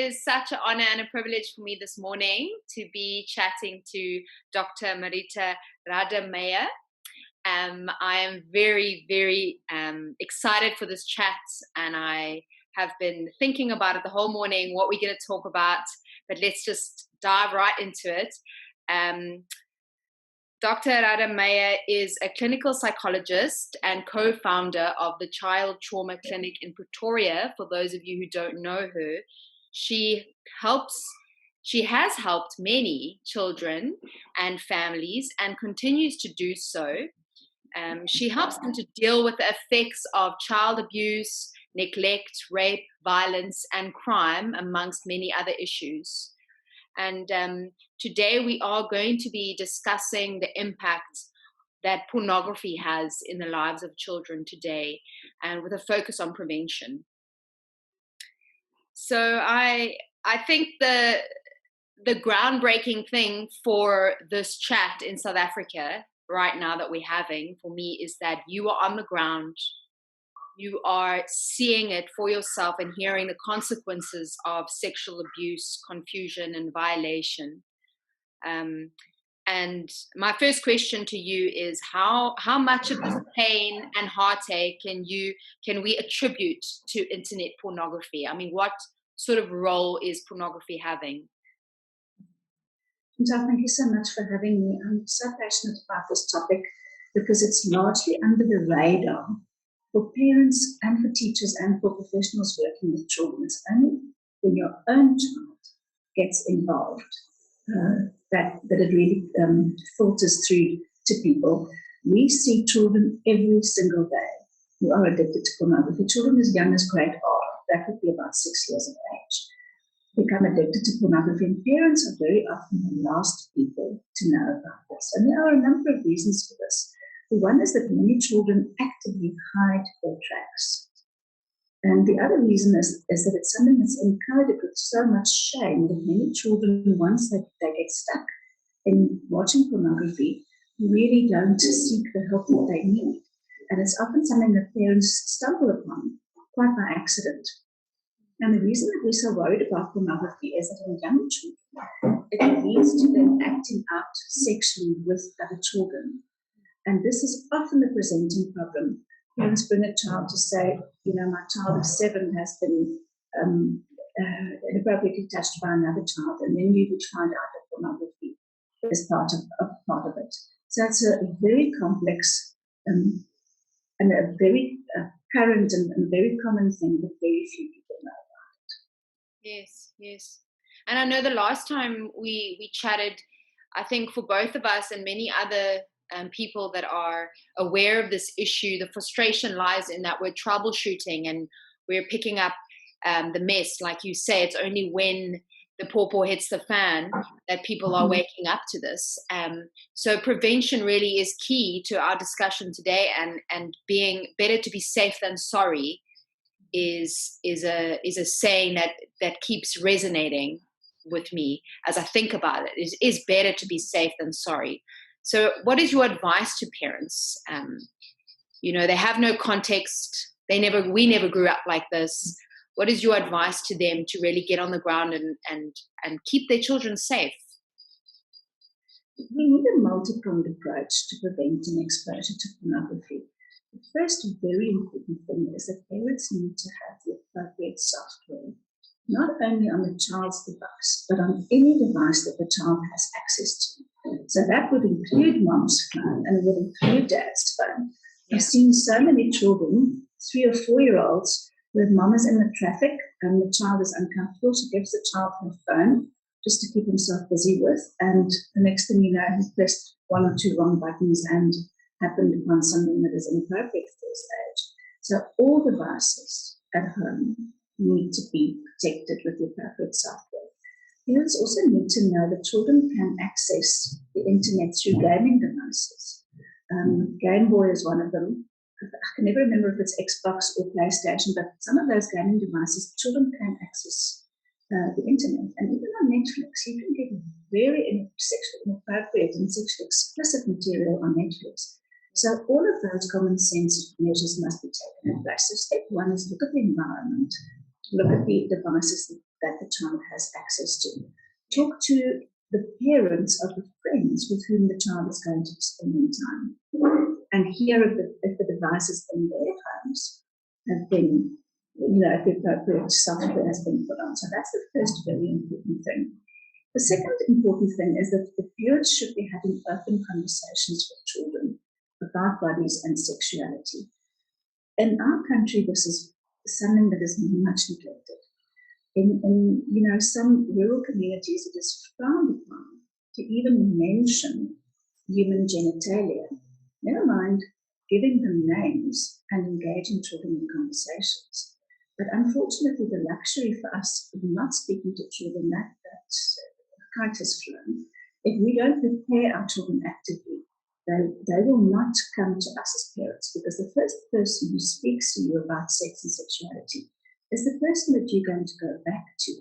is such an honor and a privilege for me this morning to be chatting to Dr. Marita Rademeyer. I am very, very excited for this chat, and I have been thinking about it the whole morning, what we're going to talk about, but let's just dive right into it. Dr. Rademeyer is a clinical psychologist and co-founder of the Child Trauma Clinic in Pretoria. For those of you who don't know her, she has helped many children and families and continues to do so. She helps them to deal with the effects of child abuse, neglect, rape, violence, and crime, amongst many other issues. And today we are going to be discussing the impact that pornography has in the lives of children today, and with a focus on prevention. So I think the groundbreaking thing for this chat in South Africa right now that we're having, for me, is that you are on the ground. You are seeing it for yourself and hearing the consequences of sexual abuse, confusion, and violation. And my first question to you is how much of this pain and heartache can we attribute to internet pornography? I mean, what sort of role is pornography having? Chantelle, thank you so much for having me. I'm so passionate about this topic because it's largely under the radar for parents and for teachers and for professionals working with children. It's only when your own child gets involved that it really filters through to people. We see children every single day who are addicted to pornography. Children as young as grade R, that would be about 6 years of age, become addicted to pornography, and parents are very often the last people to know about this. And there are a number of reasons for this. The one is that many children actively hide their tracks. And the other reason is that it's something that's encoded with so much shame that many children, once they get stuck in watching pornography, really don't seek the help that they need. And it's often something that parents stumble upon quite by accident. And the reason that we're so worried about pornography is that in young children, it leads to them acting out sexually with other children. And this is often the presenting problem. Parents bring a child to say, my child of 7 has been inappropriately touched by another child, and then you would find out that pornography is part of it. So it's a very complex and a very current and very common thing that very few people know about it. Yes. And I know the last time we chatted, I think for both of us and many other people that are aware of this issue, the frustration lies in that we're troubleshooting and we're picking up the mess. Like you say, it's only when the pawpaw hits the fan that people are waking up to this. So prevention really is key to our discussion today, and being better to be safe than sorry is a saying that keeps resonating with me as I think about it. It is better to be safe than sorry. So what is your advice to parents? They have no context. We never grew up like this. What is your advice to them to really get on the ground and keep their children safe? We need a multi-pronged approach to preventing exposure to pornography. The first very important thing is that parents need to have the appropriate software, not only on the child's device, but on any device that the child has access to. So that would include mom's phone and it would include dad's phone. Yeah. I've seen so many children, 3 or 4-year-olds, where mom is in the traffic and the child is uncomfortable. She gives the child her phone just to keep himself busy with, and the next thing you know, he's pressed 1 or 2 wrong buttons and happened upon something that is inappropriate for his age. So all devices at home need to be protected with the appropriate software. Parents also need to know that children can access the internet through gaming devices. Game Boy is one of them. I can never remember if it's Xbox or PlayStation, but some of those gaming devices, children can access the internet. And even on Netflix, you can get very sexually inappropriate and sexually explicit material on Netflix. So all of those common sense measures must be taken in place. So step 1 is look at the environment, look at the devices that the child has access to. Talk to the parents of the friends with whom the child is going to be spending time, and hear if the devices in their homes have been, if the appropriate software has been put on. So that's the first very important thing. The second important thing is that the parents should be having open conversations with children about bodies and sexuality. In our country, this is something that is much neglected. In some rural communities, it is frowned upon to even mention human genitalia, never mind giving them names and engaging children in conversations. But unfortunately, the luxury for us of not speaking to children, that kite has flown. If we don't prepare our children actively, they will not come to us as parents, because the first person who speaks to you about sex and sexuality is the person that you're going to go back to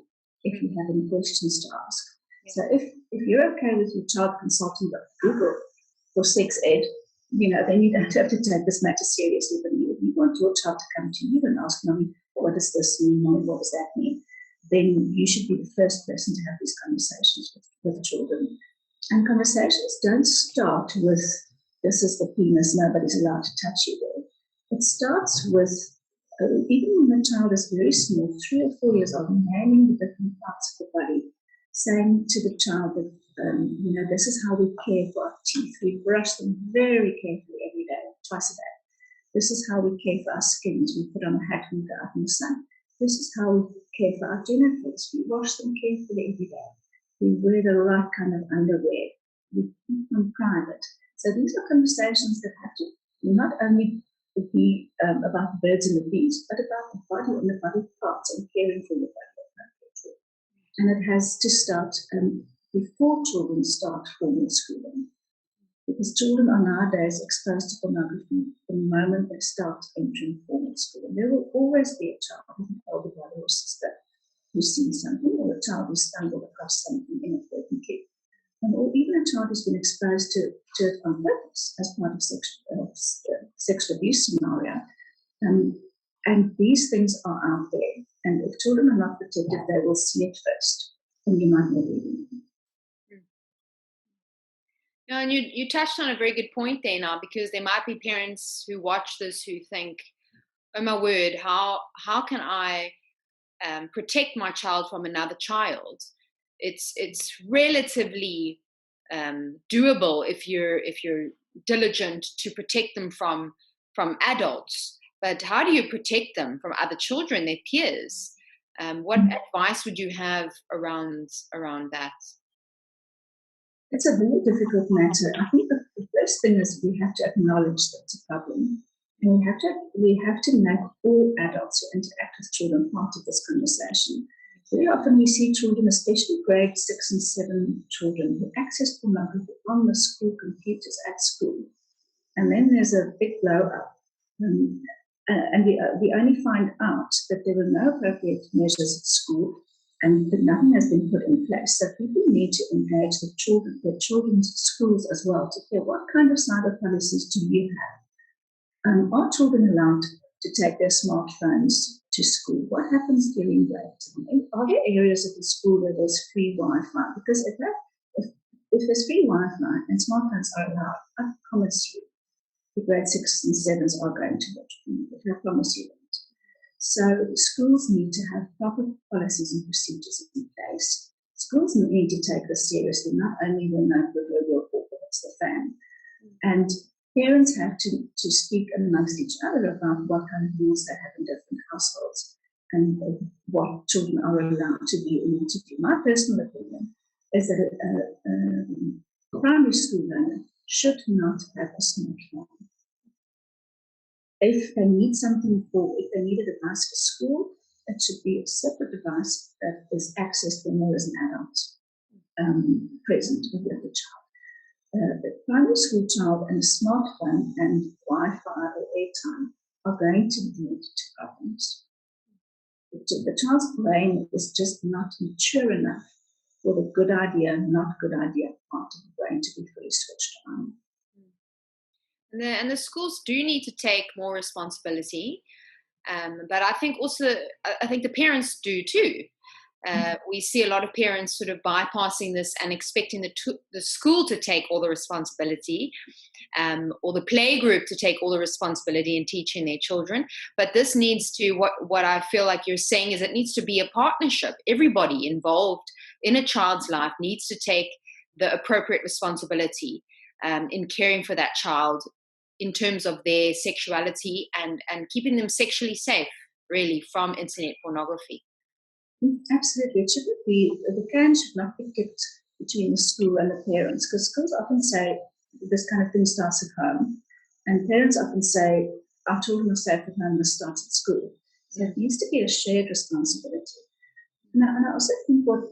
if you have any questions to ask. So if you're okay with your child consulting Google for sex ed, then you don't have to take this matter seriously. But you want your child to come to you and ask, Mommy, what does this mean? Mommy, what does that mean? Then you should be the first person to have these conversations with children. And conversations don't start with, this is the penis, nobody's allowed to touch you there. It starts with, even when the child is very small, 3 or 4 years old, naming the different parts of the body, saying to the child that, this is how we care for our teeth. We brush them very carefully every day, twice a day. This is how we care for our skins. We put on a hat when we go out in the sun. This is how we care for our genitals. We wash them carefully every day. We wear the right kind of underwear. We keep them private. So these are conversations that have to not only be about the birds and the bees, but about the body and the body parts and caring for the body. And it has to start before children start formal schooling, because children are nowadays exposed to pornography the moment they start entering formal school. There will always be a child with an older brother or sister who's seen something, or a child who's stumbled across something inadvertently, or even a child who's been exposed to it on purpose as part of sexual abuse scenario. And these things are out there. And if children are not protected, they will see it first, and you might never even know. No, and you touched on a very good point there now, because there might be parents who watch this who think, oh my word, how can I protect my child from another child? It's relatively doable if you're diligent to protect them from adults. But how do you protect them from other children, their peers? What advice would you have around that? It's a very difficult matter. I think the first thing is we have to acknowledge that it's a problem. And we have to make all adults who interact with children part of this conversation. Very often we see children, especially grade 6 and 7 children, who access pornography on the school computers at school. And then there's a big blow up. And we only find out that there were no appropriate measures at school and that nothing has been put in place. So people need to engage the children's schools as well to hear, what kind of cyber policies do you have? Are children allowed to take their smartphones to school? What happens during break time? Are there areas of the school where there's free Wi-Fi? Because if there's free Wi-Fi and smartphones are allowed, I promise you, the grade 6s and 7s are going to watch pornography. I promise you that. So schools need to have proper policies and procedures in place. Schools need to take this seriously, not only when the proverbial corporate hits the fan. And parents have to speak amongst each other about what kind of rules they have in different households and what children are allowed to do and not to do. My personal opinion is that a primary school learner should not have a smartphone. If they need if they need a device for school, it should be a separate device that is accessed when there is an adult present with the child. The primary school child and a smartphone and Wi-Fi or airtime are going to lead to problems. The child's brain is just not mature enough for the good idea, not good idea part of the brain to be fully switched on. And the schools do need to take more responsibility, but I think the parents do too. We see a lot of parents sort of bypassing this and expecting the school to take all the responsibility, or the playgroup to take all the responsibility in teaching their children. But this needs to, what I feel like you're saying is, it needs to be a partnership. Everybody involved in a child's life needs to take the appropriate responsibility in caring for that child in terms of their sexuality and keeping them sexually safe, really, from internet pornography. Absolutely. It shouldn't be, the can should not be kicked between the school and the parents, because schools often say this kind of thing starts at home, and parents often say our children are safe at home, this starts at school. So it needs to be a shared responsibility. And I also think what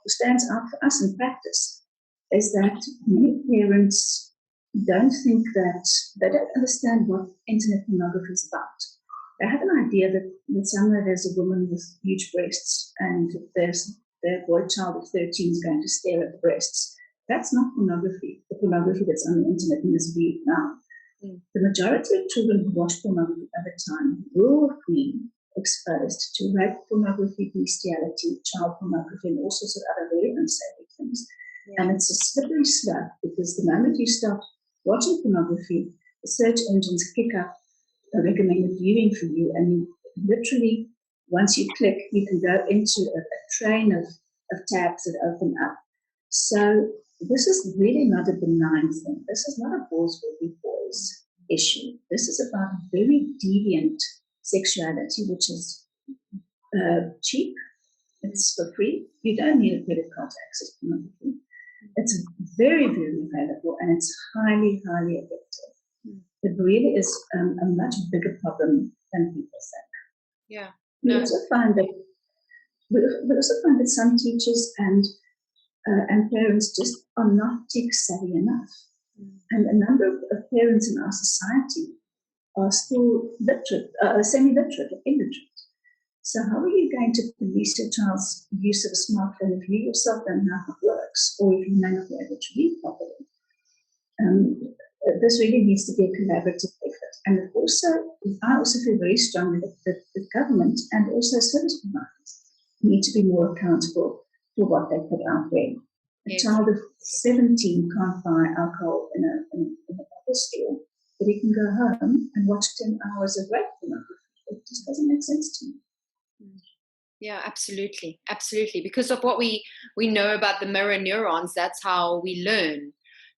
stands out for us in practice is that many parents don't think that, they don't understand what internet pornography is about. They have an idea that somewhere there's a woman with huge breasts and there's their boy child of 13 is going to stare at the breasts. That's not pornography, the pornography that's on the internet in this view now. The majority of children who watch pornography over time will be exposed to rape pornography, bestiality, child pornography, and all sorts of other very unsavory things. Yeah. And it's a slippery slope, because the moment you stop watching pornography, the search engines kick up a recommended viewing for you, and you literally, once you click, you can go into a train of tabs that open up. So this is really not a benign thing. This is not a boys will be boys issue. This is about very deviant sexuality, which is cheap. It's for free. You don't need a credit card to access pornography. It's very, very available, and it's highly, highly addictive. It really is a much bigger problem than people think. Yeah. We also find that some teachers and parents just are not tech savvy enough. And a number of parents in our society are still literate, semi-literate, or illiterate. So how are you going to police your child's use of a smartphone if you yourself don't know how it works, or if you may not be able to read properly? This really needs to be a collaborative effort. And I also feel very strongly that the government and also service providers need to be more accountable for what they put out there. A child of 17 can't buy alcohol in a bottle store, but he can go home and watch 10 hours of rape pornography. It just doesn't make sense to me. Yeah, absolutely. Absolutely. Because of what we know about the mirror neurons, that's how we learn.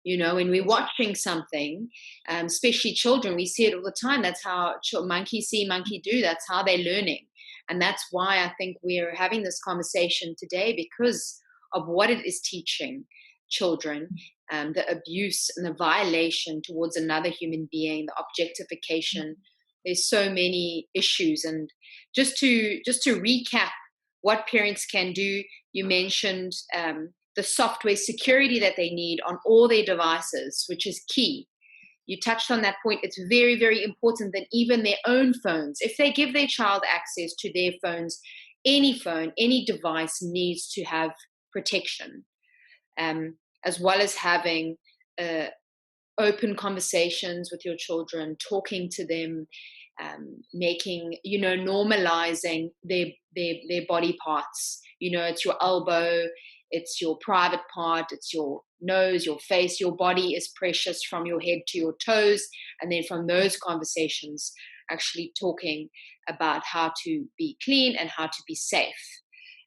You know, when we're watching something, especially children, we see it all the time. That's how monkey see, monkey do. That's how they're learning. And that's why I think we're having this conversation today, because of what it is teaching children, the abuse and the violation towards another human being, the objectification. There's so many issues. And just to recap what parents can do, you mentioned the software security that they need on all their devices, which is key. You touched on that point. It's very, very important that even their own phones, if they give their child access to their phones, any phone, any device needs to have protection, as well as having open conversations with your children, talking to them, making, normalizing their body parts. It's your elbow, it's your private part, it's your nose, your face. Your body is precious from your head to your toes. And then from those conversations, actually talking about how to be clean and how to be safe.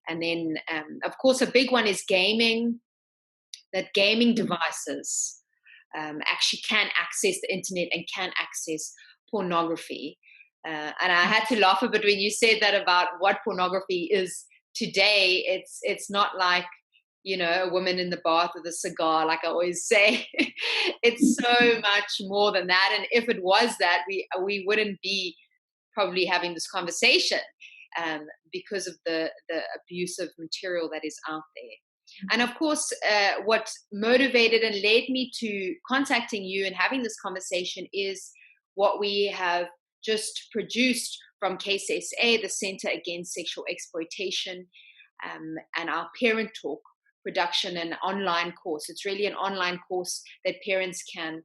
And then, of course, a big one is gaming, that gaming devices actually can access the internet and can access pornography. And I had to laugh a bit when you said that about what pornography is today. It's not like, a woman in the bath with a cigar, like I always say. It's so much more than that. And if it was that, we wouldn't be probably having this conversation because of the abusive material that is out there. And of course, what motivated and led me to contacting you and having this conversation is what we have just produced from KCSA, the Centre Against Sexual Exploitation, and our Parent Talk production, an online course. It's really an online course that parents can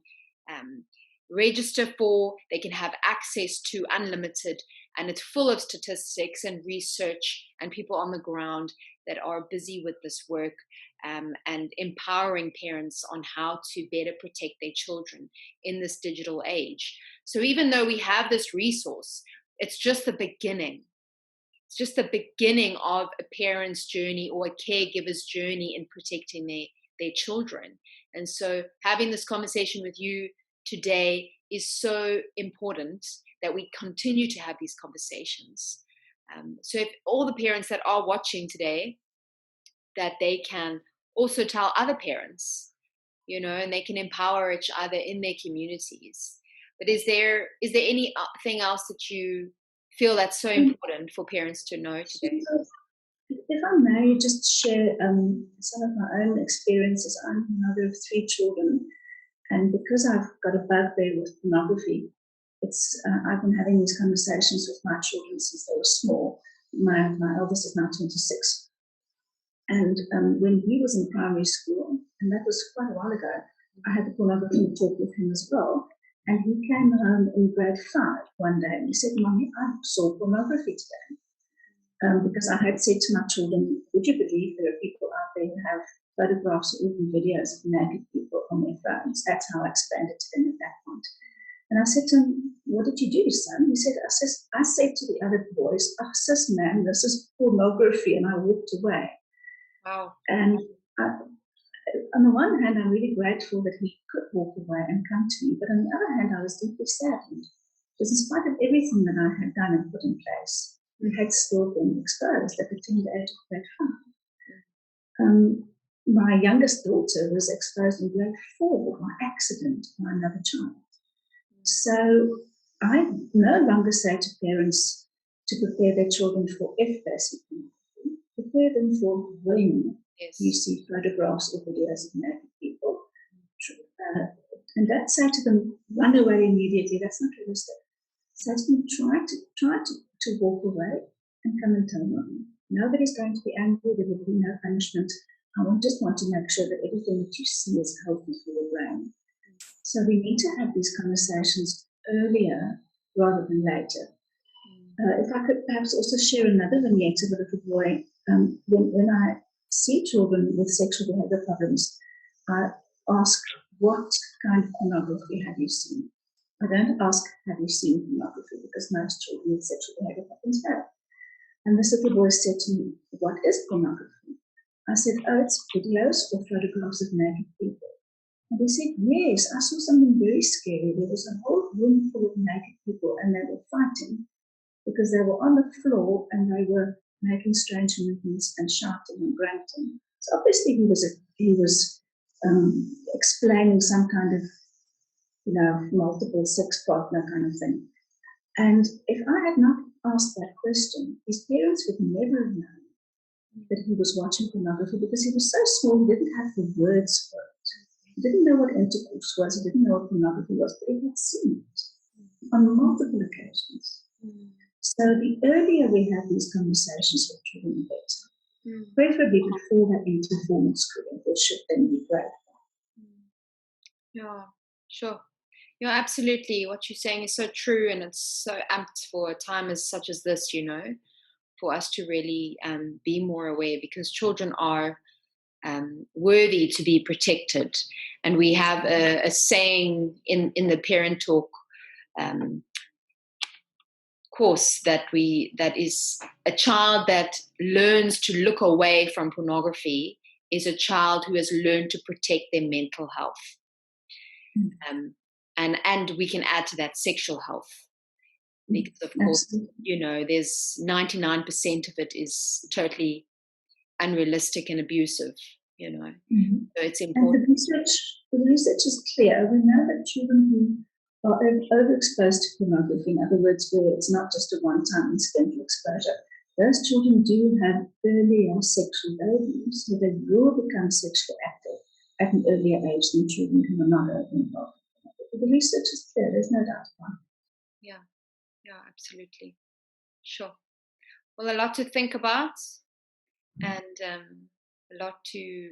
register for. They can have access to unlimited, and it's full of statistics and research and people on the ground that are busy with this work, and empowering parents on how to better protect their children in this digital age. So even though we have this resource, it's just the beginning. It's just the beginning of a parent's journey or a caregiver's journey in protecting their children. And so having this conversation with you today is so important, that we continue to have these conversations. So if all the parents that are watching today, that they can also tell other parents, and they can empower each other in their communities. But is there anything else that you feel that's so important for parents to know today? If I may just share some of my own experiences. I'm a mother of 3 children, and because I've got a bugbear with pornography, I've been having these conversations with my children since they were small. My eldest is now 26. And when he was in primary school, and that was quite a while ago, I had the pornography talk with him as well. And he came home in grade 5 one day and he said, "Mommy, I saw pornography today." Because I had said to my children, "Would you believe there are people out there who have photographs or even videos of naked people on their phones?" That's how I explained it to them at that point. And I said to him, "What did you do, son?" He said, I said to the other boys, "Oh, sis, man, this is pornography," and I walked away. Wow. And on the one hand, I'm really grateful that he could walk away and come to me, but on the other hand, I was deeply saddened, because in spite of everything that I had done and put in place, we had still been exposed at the tender age of grade 5. My youngest daughter was exposed in grade 4 by accident by another child. So I no longer say to parents to prepare their children for if they see pornography, prepare them for when you see photographs or videos of naked people. And don't say to them, "Run away immediately." That's not realistic. Say to them, try to walk away and come and tell Mommy. Nobody's going to be angry. There will be no punishment. I just want to make sure that everything that you see is healthy for your brain. So we need to have these conversations earlier rather than later. If I could perhaps also share another vignette of a little boy. When I see children with sexual behavior problems, I ask, "What kind of pornography have you seen?" I don't ask, "Have you seen pornography?" because most children with sexual behavior problems have. And this little boy said to me, "What is pornography?" I said, "Oh, it's videos or photographs of naked people." And he said, "Yes, I saw something very scary. There was a whole room full of naked people and they were fighting because they were on the floor and they were making strange movements and shouting and grunting." So obviously he was explaining some kind of, multiple sex partner kind of thing. And if I had not asked that question, his parents would never have known that he was watching pornography, because he was so small, he didn't have the words for it. He didn't know what intercourse was, he didn't know what pornography was, but he had seen it on multiple occasions. So the earlier we have these conversations with children, the better. Preferably before they enter formal schooling, which should then be great. Yeah, sure. Yeah, absolutely. What you're saying is so true, and it's so apt for a time such as this, for us to really be more aware, because children are worthy to be protected. And we have a saying in the Parent Talk course that is, a child that learns to look away from pornography is a child who has learned to protect their mental health. And we can add to that sexual health, because of course, there's 99% of it is totally unrealistic and abusive, So it's important. And the research is clear. We know that children who are overexposed to pornography, in other words, where it's not just a one-time incidental exposure, those children do have earlier sexual babies, so they will become sexually active at an earlier age than children who are not involved. The research is clear, there's no doubt about it. Yeah, absolutely. Sure. Well, a lot to think about, and a lot to,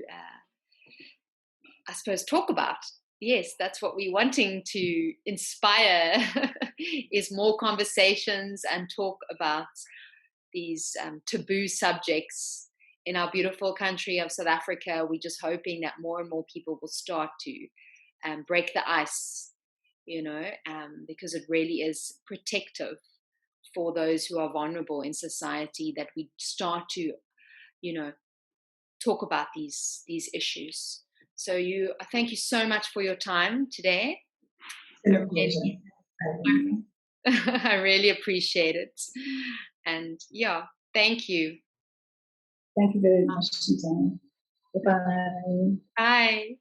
I suppose, talk about. Yes, that's what we're wanting to inspire is more conversations and talk about these taboo subjects in our beautiful country of South Africa, we're just hoping that more and more people will start to break the ice, because it really is protective for those who are vulnerable in society, that we start to, you know, talk about these issues. So thank you so much for your time today. It's been a pleasure. I really appreciate it. And yeah, thank you. Thank you very much, Chantelle. Bye-bye. Bye.